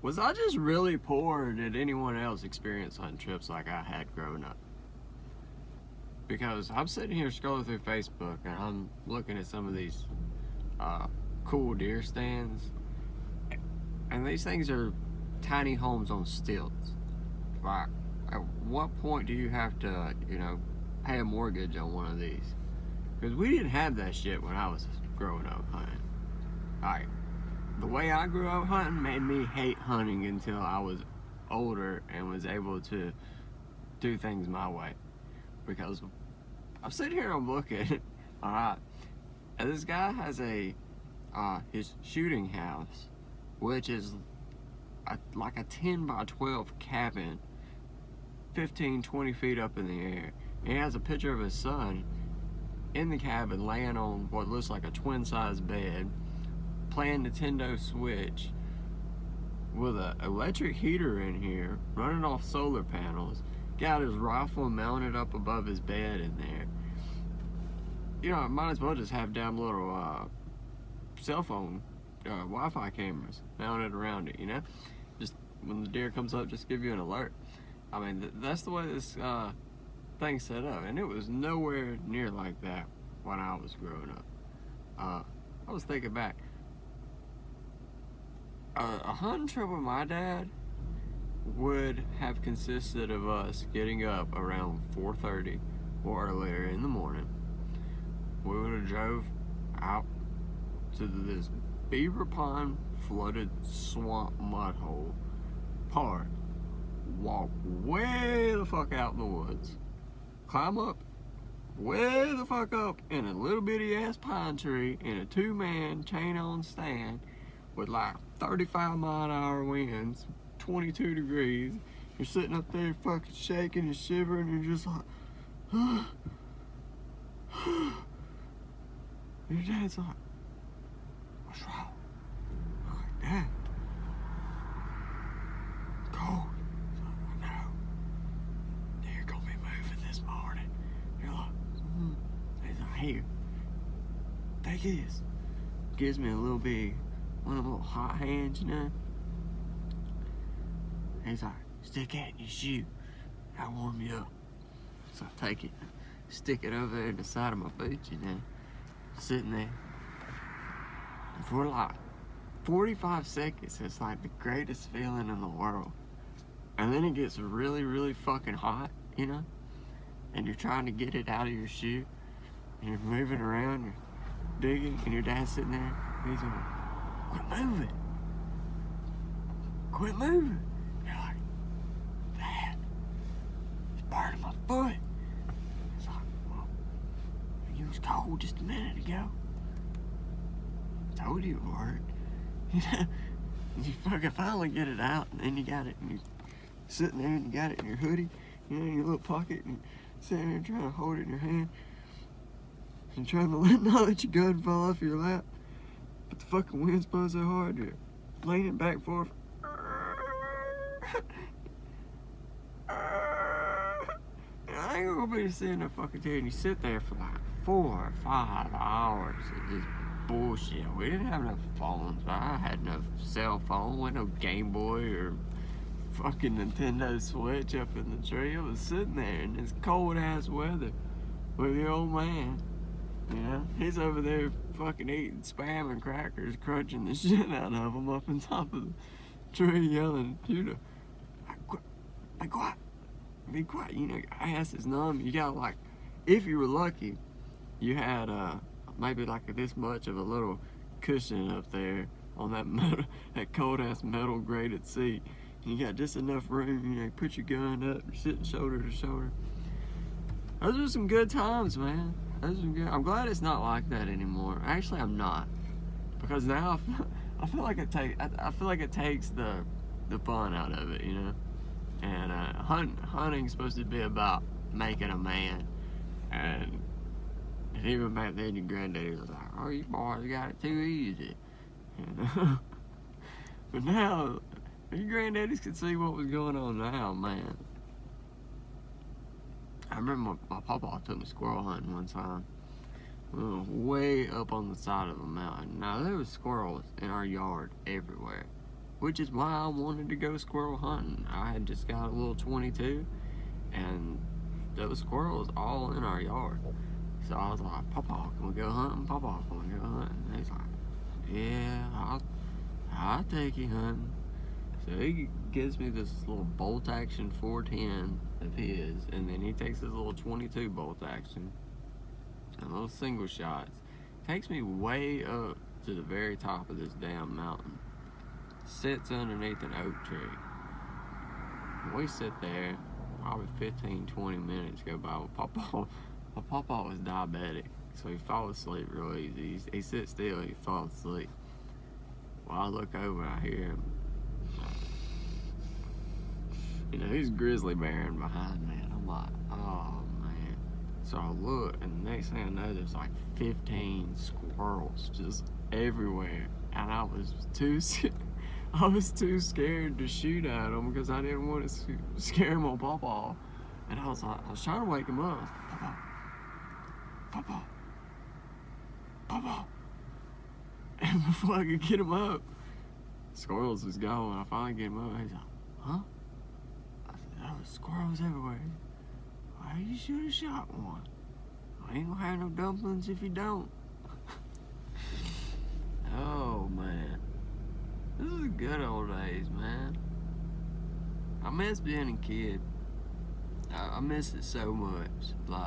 Was I just really poor, or did anyone else experience hunting trips like I had growing up? Because I'm sitting here scrolling through Facebook and I'm looking at some of these cool deer stands, and these things are tiny homes on stilts. Like, at what point do you have to, pay a mortgage on one of these? Because we didn't have that shit when I was growing up hunting. Like, the way I grew up hunting made me hate hunting until I was older and was able to do things my way. Because I'm sitting here, I'm looking, alright, and this guy has his shooting house, which is like a 10 by 12 cabin, 15, 20 feet up in the air. And he has a picture of his son in the cabin laying on what looks like a twin-size bed, playing Nintendo Switch with an electric heater in here, running off solar panels, got his rifle mounted up above his bed in there. Might as well just have damn little cell phone Wi-Fi cameras mounted around it, Just when the deer comes up, just give you an alert. I mean, that's the way this thing's set up, and it was nowhere near like that when I was growing up. I was thinking back, a hunting trip with my dad would have consisted of us getting up around 4:30 or earlier in the morning. We would have drove out to this beaver pond flooded swamp mud hole, park, walk way the fuck out in the woods, climb up way the fuck up in a little bitty ass pine tree in a 2-man chain on stand with like 35-mile-an-hour winds, 22 degrees. You're sitting up there fucking shaking and shivering, and you're just like, your dad's like, what's wrong? I'm like, Dad, cold. I know. They're gonna be moving this morning. You're like, He's like, here, take this. Gives me a little bit, one of the little hot hands, He's like, stick that in your shoe. I'll warm you up. So I take it, stick it over there in the side of my boots, sitting there. And for like 45 seconds, it's like the greatest feeling in the world. And then it gets really, really fucking hot, And you're trying to get it out of your shoe. And you're moving around, you're digging, and your dad's sitting there. And he's like, quit moving. Quit moving. You're like, Dad, it's burning my foot. It's like, well, you was cold just a minute ago. I told you it worked. You fucking finally get it out, and then you got it, and you're sitting there, and you got it in your hoodie, in your little pocket, and you're sitting there trying to hold it in your hand, and trying to not let your gun fall off your lap. But the fucking wind's blowing so hard, you're leaning back and forth. And I ain't gonna be sitting there fucking telling you sit there for like 4 or 5 hours of just bullshit. We didn't have no phones. I had no cell phone, with no Game Boy or fucking Nintendo Switch up in the tree. I was sitting there in this cold ass weather with the old man. He's over there fucking eating Spam and crackers, crunching the shit out of them up on top of the tree, yelling, Judah, be quiet, be quiet. Your ass is numb. You got like, if you were lucky, you had maybe like this much of a little cushion up there on that metal, that cold ass metal grated seat. And you got just enough room, put your gun up, you're sitting shoulder to shoulder. Those were some good times, man. Those were good. I'm glad it's not like that anymore. Actually, I'm not, because now I feel like it takes the fun out of it, And hunting's supposed to be about making a man, and even back then, your granddaddy was like, "Oh, you boys got it too easy," But now, your granddaddies could see what was going on now, man. I remember my papa took me squirrel hunting one time. We were way up on the side of a mountain. Now, there was squirrels in our yard everywhere. which is why I wanted to go squirrel hunting. I had just got a little 22, and those squirrels all in our yard. So I was like, Papa, can we go hunting? Papa, can we go hunting? And he's like, yeah, I'll take you hunting. So he gives me this little bolt action 410 of his, and then he takes his little 22 bolt action and little single shots. Takes me way up to the very top of this damn mountain. Sits underneath an oak tree. We sit there, probably 15-20 minutes go by with Papa. My Papa was diabetic, so he falls asleep real easy. He sits still, he falls asleep. Well, I look over and I hear him. You know, he's grizzly bearing behind me, and I'm like, oh man. So I look, and the next thing I know, there's like 15 squirrels just everywhere, and I was too scared to shoot at them because I didn't want to scare my Papa. And I was trying to wake him up. Papa, Papa, Papa. And before I could get him up, squirrels was gone. I finally get him up. He's like, huh? I said, there was squirrels everywhere. Why you should have shot one? I ain't gonna have no dumplings if you don't. Oh man, this is the good old days, man. I miss being a kid. I miss it so much. Like,